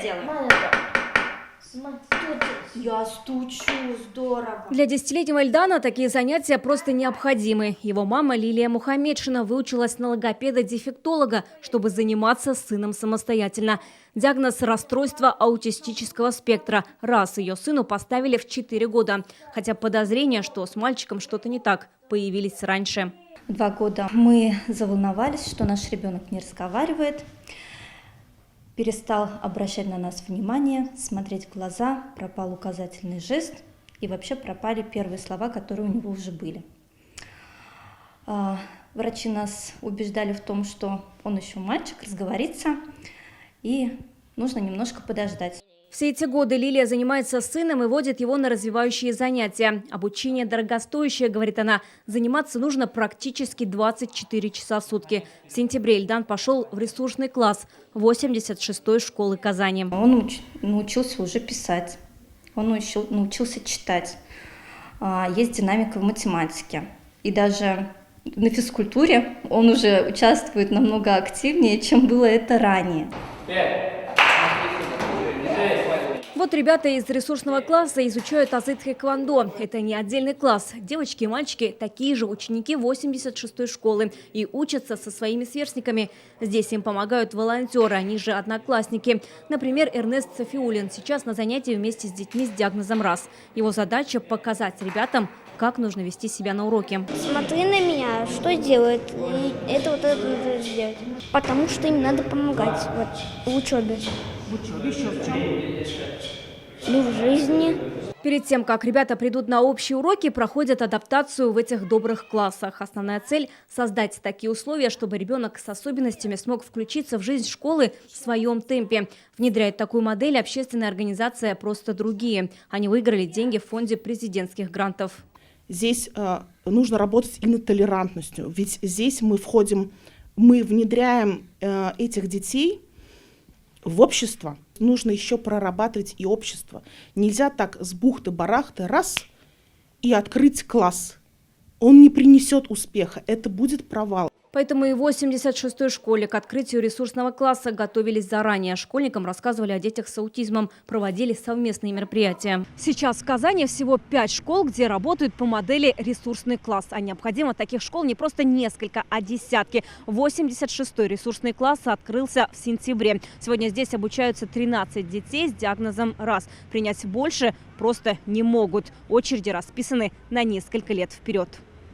делаю. Я стучу, здорово. Для 10-летнего Эльдана такие занятия просто необходимы. Его мама Лилия Мухаммедшина выучилась на логопеда-дефектолога, чтобы заниматься с сыном самостоятельно. Диагноз – расстройство аутистического спектра. Раз ее сыну поставили в 4 года. Хотя подозрения, что с мальчиком что-то не так, появились раньше. 2 года мы заволновались, что наш ребенок не разговаривает. Перестал обращать на нас внимание, смотреть в глаза, пропал указательный жест и вообще пропали первые слова, которые у него уже были. Врачи нас убеждали в том, что он еще мальчик, разговорится, и нужно немножко подождать. Все эти годы Лилия занимается с сыном и водит его на развивающие занятия. Обучение дорогостоящее, говорит она. Заниматься нужно практически 24 часа в сутки. В сентябре Эльдан пошел в ресурсный класс 86-й школы Казани. Он научился уже писать, он научился читать. Есть динамика в математике. И даже на физкультуре он уже участвует намного активнее, чем было это ранее. Вот ребята из ресурсного класса изучают азы тхэквондо. Это не отдельный класс. Девочки и мальчики – такие же ученики 86-й школы и учатся со своими сверстниками. Здесь им помогают волонтеры, они же одноклассники. Например, Эрнест Софиулин сейчас на занятии вместе с детьми с диагнозом РАС. Его задача – показать ребятам, как нужно вести себя на уроке. Смотри на меня, что делает, и это надо сделать. Потому что им надо помогать в учебе. В учебе еще в чем? Ну, в жизни. Перед тем, как ребята придут на общие уроки, проходят адаптацию в этих добрых классах. Основная цель – создать такие условия, чтобы ребенок с особенностями смог включиться в жизнь школы в своем темпе. Внедряет такую модель общественная организация «Просто другие». Они выиграли деньги в фонде президентских грантов. Здесь нужно работать и над толерантностью, ведь здесь мы внедряем этих детей в общество. Нужно еще прорабатывать и общество. Нельзя так с бухты-барахты раз и открыть класс. Он не принесет успеха, это будет провал. Поэтому и в 86-й школе к открытию ресурсного класса готовились заранее. Школьникам рассказывали о детях с аутизмом, проводили совместные мероприятия. Сейчас в Казани всего 5 школ, где работают по модели ресурсный класс. А необходимо таких школ не просто несколько, а десятки. 86-й ресурсный класс открылся в сентябре. Сегодня здесь обучаются 13 детей с диагнозом РАС. Принять больше просто не могут. Очереди расписаны на несколько лет вперед.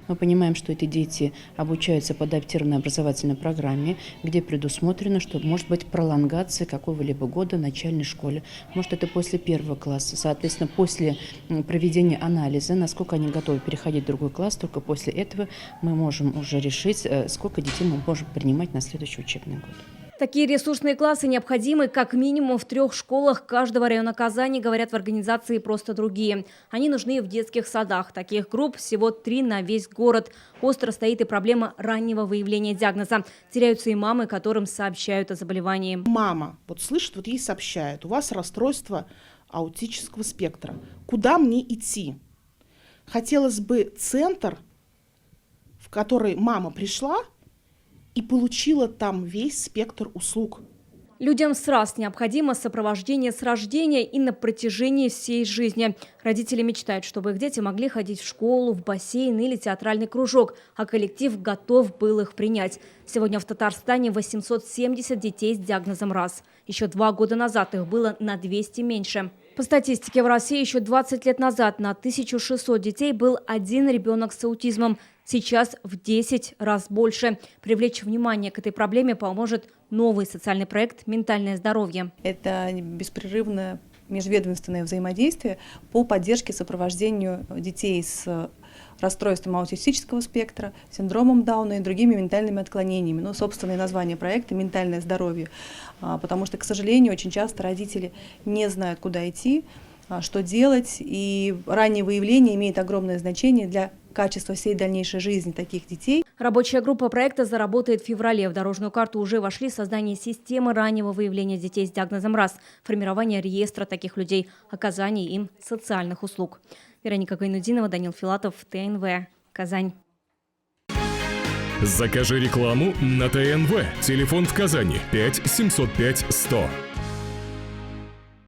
Мы понимаем, что эти дети обучаются по адаптированной образовательной программе, где предусмотрено, что может быть пролонгация какого-либо года в начальной школе. Может, это после 1 класса. Соответственно, после проведения анализа, насколько они готовы переходить в другой класс, только после этого мы можем уже решить, сколько детей мы можем принимать на следующий учебный год. Такие ресурсные классы необходимы как минимум в 3 школах каждого района Казани, говорят в организации «Просто другие». Они нужны и в детских садах. Таких групп всего 3 на весь город. Остро стоит и проблема раннего выявления диагноза. Теряются и мамы, которым сообщают о заболевании. Мама слышит, ей сообщают: у вас расстройство аутического спектра. Куда мне идти? Хотелось бы центр, в который мама пришла и получила там весь спектр услуг. Людям с РАС необходимо сопровождение с рождения и на протяжении всей жизни. Родители мечтают, чтобы их дети могли ходить в школу, в бассейн или театральный кружок, а коллектив готов был их принять. Сегодня в Татарстане 870 детей с диагнозом РАС. Еще 2 года назад их было на 200 меньше. По статистике, в России еще 20 лет назад на 1600 детей был 1 ребенок с аутизмом. Сейчас в 10 раз больше. Привлечь внимание к этой проблеме поможет новый социальный проект «Ментальное здоровье». Это беспрерывное межведомственное взаимодействие по поддержке и сопровождению детей с расстройством аутистического спектра, синдромом Дауна и другими ментальными отклонениями. Ну, собственное название проекта «Ментальное здоровье», потому что, к сожалению, очень часто родители не знают, куда идти, что делать, и раннее выявление имеет огромное значение для качества всей дальнейшей жизни таких детей. Рабочая группа проекта заработает в феврале. В дорожную карту уже вошли создание системы раннего выявления детей с диагнозом РАС, формирование реестра таких людей, оказание им социальных услуг. Вероника Гайнудинова, Данил Филатов, ТНВ, Казань. Закажи рекламу на ТНВ. Телефон в Казани 5 705 100.